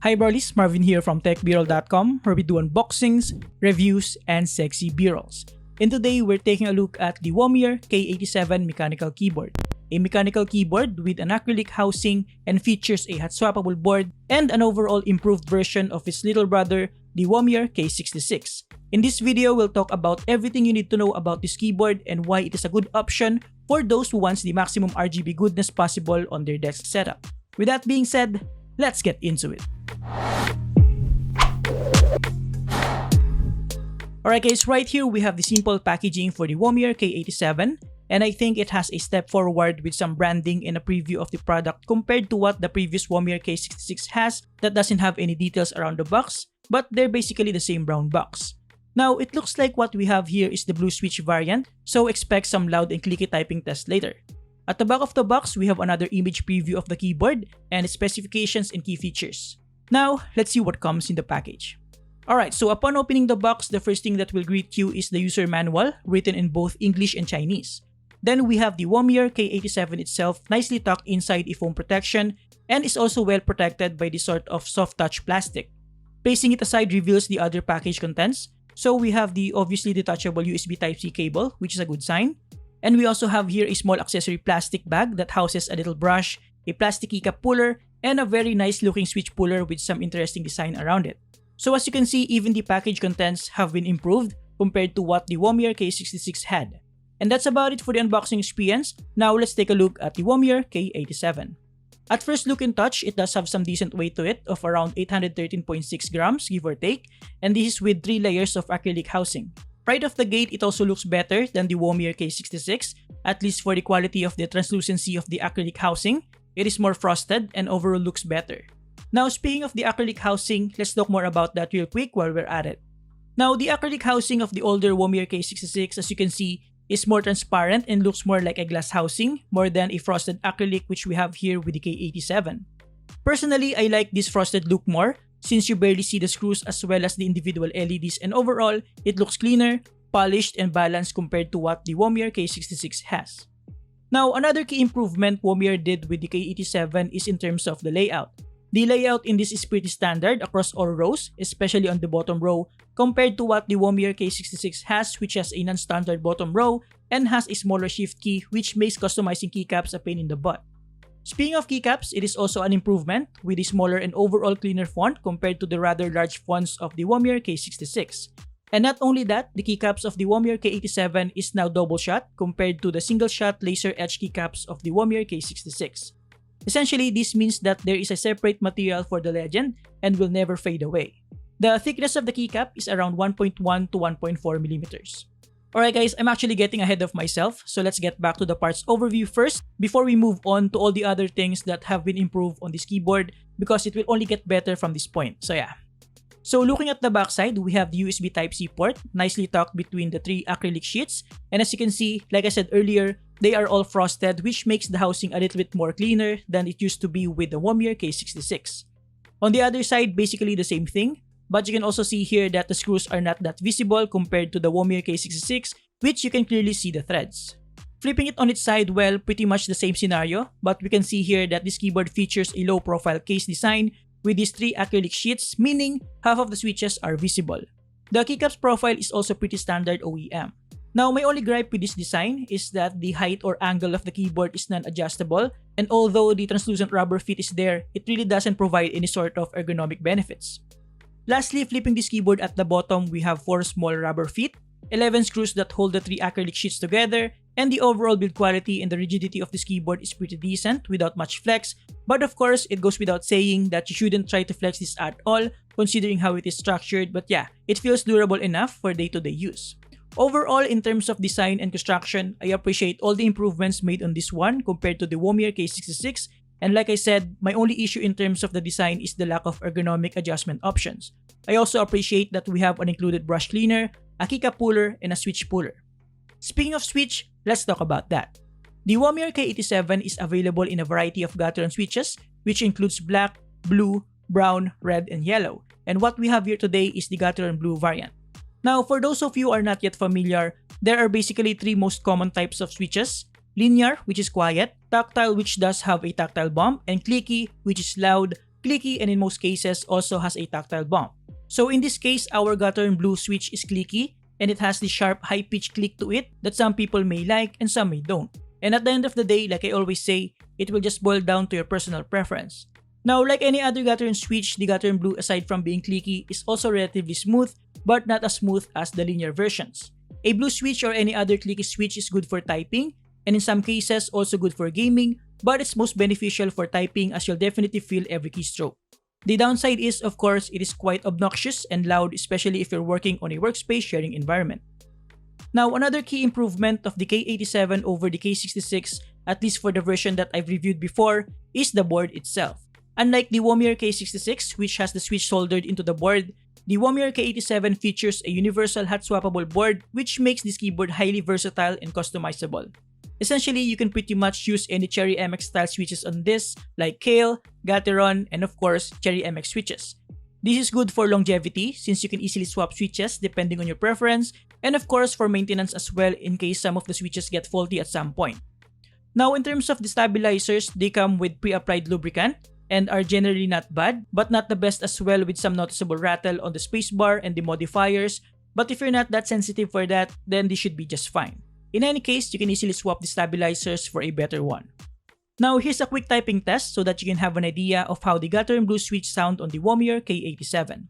Hi Brollies, Marvin here from TechBroll.com, where we do unboxings, reviews, and sexy B-rolls. And today we're taking a look at the Womier K87 Mechanical Keyboard. A mechanical keyboard with an acrylic housing and features a hot-swappable board and an overall improved version of its little brother, the Womier K66. In this video, we'll talk about everything you need to know about this keyboard and why it is a good option for those who wants the maximum RGB goodness possible on their desk setup. With that being said, let's get into it. Alright guys, right here we have the simple packaging for the Womier K87, and I think it has a step forward with some branding and a preview of the product compared to what the previous Womier K66 has that doesn't have any details around the box, but they're basically the same brown box. Now, it looks like what we have here is the blue switch variant, so expect some loud and clicky typing test later. At the back of the box, we have another image preview of the keyboard and its specifications and key features. Now, let's see what comes in the package. Alright, so upon opening the box, the first thing that will greet you is the user manual written in both English and Chinese. Then we have the Womier K87 itself nicely tucked inside a foam protection and is also well protected by this sort of soft touch plastic. Placing it aside reveals the other package contents. So we have the obviously detachable USB Type-C cable, which is a good sign. And we also have here a small accessory plastic bag that houses a little brush, a plastic keycap puller, and a very nice looking switch puller with some interesting design around it. So as you can see, even the package contents have been improved compared to what the Womier K66 had. And that's about it for the unboxing experience. Now let's take a look at the Womier K87. At first look and touch, it does have some decent weight to it of around 813.6 grams, give or take, and this is with 3 layers of acrylic housing. Right off the gate, it also looks better than the Womier K66, at least for the quality of the translucency of the acrylic housing. It is more frosted and overall looks better. Now speaking of the acrylic housing, let's talk more about that real quick while we're at it. Now the acrylic housing of the older Womier K66, as you can see, is more transparent and looks more like a glass housing more than a frosted acrylic which we have here with the K87. Personally, I like this frosted look more since you barely see the screws as well as the individual LEDs, and overall, it looks cleaner, polished, and balanced compared to what the Womier K66 has. Now, another key improvement Womier did with the K87 is in terms of the layout. The layout in this is pretty standard across all rows, especially on the bottom row, compared to what the Womier K66 has, which has a non-standard bottom row and has a smaller shift key, which makes customizing keycaps a pain in the butt. Speaking of keycaps, it is also an improvement with a smaller and overall cleaner font compared to the rather large fonts of the Womier K66. And not only that, the keycaps of the Womier K87 is now double shot compared to the single shot laser etch keycaps of the Womier K66. Essentially, this means that there is a separate material for the legend and will never fade away. The thickness of the keycap is around 1.1 to 1.4 millimeters. Alright guys, I'm actually getting ahead of myself, so let's get back to the parts overview first before we move on to all the other things that have been improved on this keyboard, because it will only get better from this point, so yeah. So looking at the backside, we have the USB Type-C port nicely tucked between the 3 acrylic sheets, and as you can see, like I said earlier, they are all frosted, which makes the housing a little bit more cleaner than it used to be with the Womier K66. On the other side, basically the same thing, but you can also see here that the screws are not that visible compared to the Womier K66, which you can clearly see the threads. Flipping it on its side, well, pretty much the same scenario, but we can see here that this keyboard features a low profile case design with these 3 acrylic sheets, meaning half of the switches are visible. The keycaps profile is also pretty standard OEM. Now, my only gripe with this design is that the height or angle of the keyboard is non-adjustable, and although the translucent rubber feet is there, it really doesn't provide any sort of ergonomic benefits. Lastly, flipping this keyboard at the bottom, we have 4 small rubber feet, 11 screws that hold the 3 acrylic sheets together, and the overall build quality and the rigidity of this keyboard is pretty decent without much flex, but of course, it goes without saying that you shouldn't try to flex this at all considering how it is structured, but yeah, it feels durable enough for day-to-day use. Overall, in terms of design and construction, I appreciate all the improvements made on this one compared to the Womier K66, and like I said, my only issue in terms of the design is the lack of ergonomic adjustment options. I also appreciate that we have an included brush cleaner, a keycap puller, and a switch puller. Speaking of switch, let's talk about that. The Womier K87 is available in a variety of Gateron switches, which includes black, blue, brown, red, and yellow, and what we have here today is the Gateron blue variant. Now, for those of you who are not yet familiar, there are basically 3 most common types of switches: linear, which is quiet; tactile, which does have a tactile bump; and clicky, which is loud, clicky and in most cases also has a tactile bump. So in this case, our Gattern Blue switch is clicky and it has the sharp high-pitched click to it that some people may like and some may don't. And at the end of the day, like I always say, it will just boil down to your personal preference. Now, like any other Gattern switch, the Gattern Blue, aside from being clicky, is also relatively smooth, but not as smooth as the linear versions. A blue switch or any other clicky switch is good for typing, and in some cases also good for gaming, but it's most beneficial for typing as you'll definitely feel every keystroke. The downside is, of course, it is quite obnoxious and loud, especially if you're working on a workspace sharing environment. Now, another key improvement of the K87 over the K66, at least for the version that I've reviewed before, is the board itself. Unlike the Womier K66, which has the switch soldered into the board, the Womier K87 features a universal hot-swappable board which makes this keyboard highly versatile and customizable. Essentially, you can pretty much use any Cherry MX style switches on this, like Kale, Gateron, and of course, Cherry MX switches. This is good for longevity since you can easily swap switches depending on your preference, and of course for maintenance as well in case some of the switches get faulty at some point. Now, in terms of the stabilizers, they come with pre-applied lubricant and are generally not bad, but not the best as well, with some noticeable rattle on the spacebar and the modifiers, but if you're not that sensitive for that, then they should be just fine. In any case, you can easily swap the stabilizers for a better one. Now, here's a quick typing test so that you can have an idea of how the Gattern Blue switch sound on the Womier K87.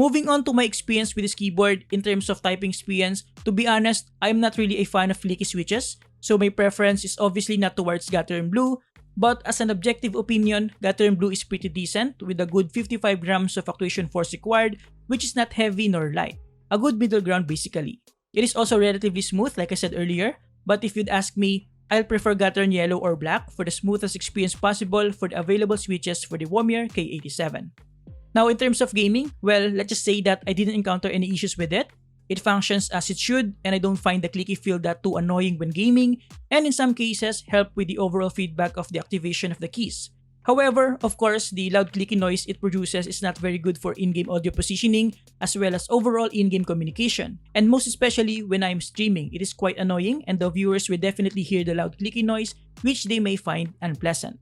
Moving on to my experience with this keyboard in terms of typing experience, to be honest, I'm not really a fan of flicky switches, so my preference is obviously not towards Gattern Blue, but as an objective opinion, Gattern Blue is pretty decent with a good 55 grams of actuation force required, which is not heavy nor light. A good middle ground basically. It is also relatively smooth like I said earlier, but if you'd ask me, I'll prefer Gattern Yellow or Black for the smoothest experience possible for the available switches for the Womier K87. Now, in terms of gaming, well, let's just say that I didn't encounter any issues with it. It functions as it should, and I don't find the clicky feel that too annoying when gaming, and in some cases, help with the overall feedback of the activation of the keys. However, of course, the loud clicky noise it produces is not very good for in-game audio positioning, as well as overall in-game communication. And most especially when I'm streaming, it is quite annoying, and the viewers will definitely hear the loud clicky noise, which they may find unpleasant.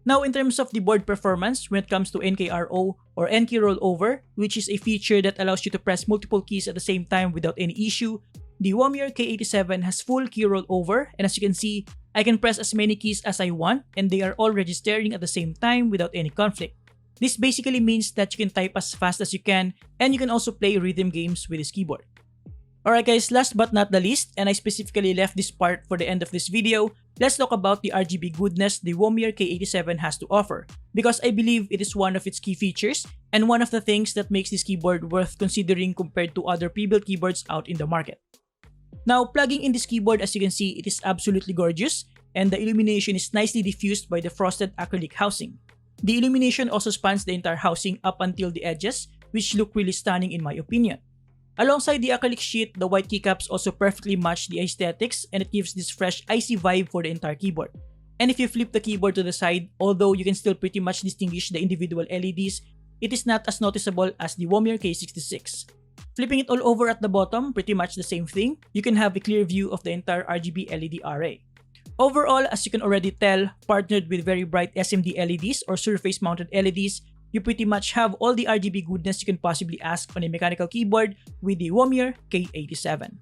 Now, in terms of the board performance, when it comes to NKRO or NK Rollover, which is a feature that allows you to press multiple keys at the same time without any issue, the Womier K87 has full key rollover, and as you can see, I can press as many keys as I want and they are all registering at the same time without any conflict. This basically means that you can type as fast as you can, and you can also play rhythm games with this keyboard. Alright guys, last but not the least, and I specifically left this part for the end of this video, let's talk about the RGB goodness the Womier K87 has to offer, because I believe it is one of its key features and one of the things that makes this keyboard worth considering compared to other pre-built keyboards out in the market. Now, plugging in this keyboard, as you can see, it is absolutely gorgeous, and the illumination is nicely diffused by the frosted acrylic housing. The illumination also spans the entire housing up until the edges, which look really stunning in my opinion. Alongside the acrylic sheet, the white keycaps also perfectly match the aesthetics, and it gives this fresh icy vibe for the entire keyboard. And if you flip the keyboard to the side, although you can still pretty much distinguish the individual LEDs, it is not as noticeable as the Womier K66. Flipping it all over at the bottom, pretty much the same thing, you can have a clear view of the entire RGB LED array. Overall, as you can already tell, partnered with very bright SMD LEDs or surface mounted LEDs, you pretty much have all the RGB goodness you can possibly ask on a mechanical keyboard with the Womier K87.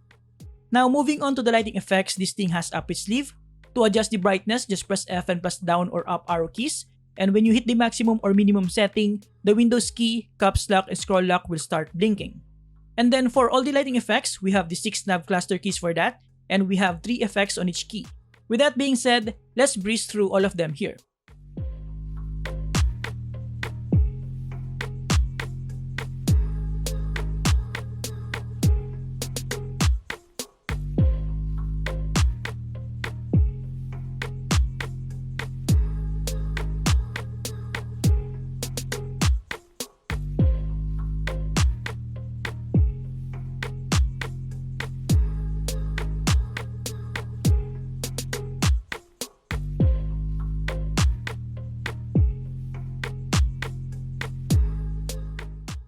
Now moving on to the lighting effects, this thing has up its sleeve. To adjust the brightness, just press F and plus down or up arrow keys. And when you hit the maximum or minimum setting, the Windows key, caps lock, and scroll lock will start blinking. And then for all the lighting effects, we have the 6 nav cluster keys for that, and we have 3 effects on each key. With that being said, let's breeze through all of them here.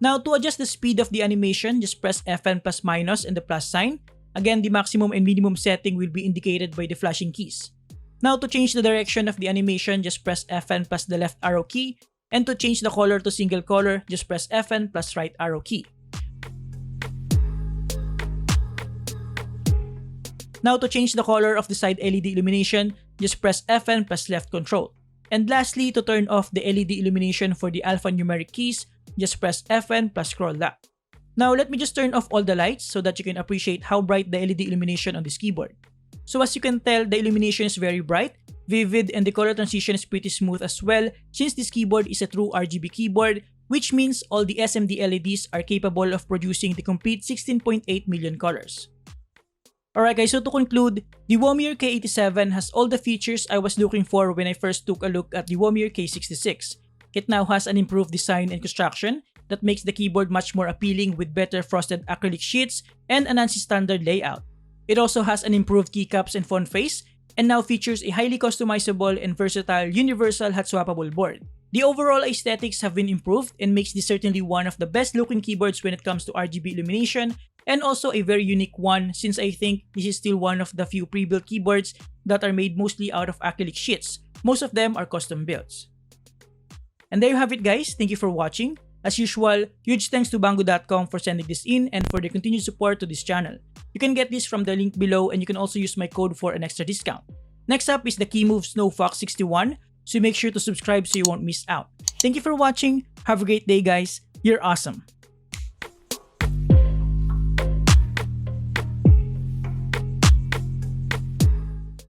Now to adjust the speed of the animation, just press Fn plus minus and the plus sign. Again, the maximum and minimum setting will be indicated by the flashing keys. Now to change the direction of the animation, just press Fn plus the left arrow key. And to change the color to single color, just press Fn plus right arrow key. Now to change the color of the side LED illumination, just press Fn plus left control. And lastly, to turn off the LED illumination for the alphanumeric keys, just press Fn plus scroll lock. Now let me just turn off all the lights so that you can appreciate how bright the LED illumination on this keyboard. So as you can tell, the illumination is very bright, vivid, and the color transition is pretty smooth as well since this keyboard is a true RGB keyboard, which means all the SMD LEDs are capable of producing the complete 16.8 million colors. Alright guys, so to conclude, the Womier K87 has all the features I was looking for when I first took a look at the Womier K66. It now has an improved design and construction that makes the keyboard much more appealing with better frosted acrylic sheets and an ANSI standard layout. It also has an improved keycaps and font face, and now features a highly customizable and versatile universal hot-swappable board. The overall aesthetics have been improved and makes this certainly one of the best looking keyboards when it comes to RGB illumination, and also a very unique one since I think this is still one of the few pre-built keyboards that are made mostly out of acrylic sheets. Most of them are custom builds. And there you have it guys, thank you for watching. As usual, huge thanks to Banggood.com for sending this in and for their continued support to this channel. You can get this from the link below and you can also use my code for an extra discount. Next up is the Keymove SnowFox61, so make sure to subscribe so you won't miss out. Thank you for watching, have a great day guys, you're awesome!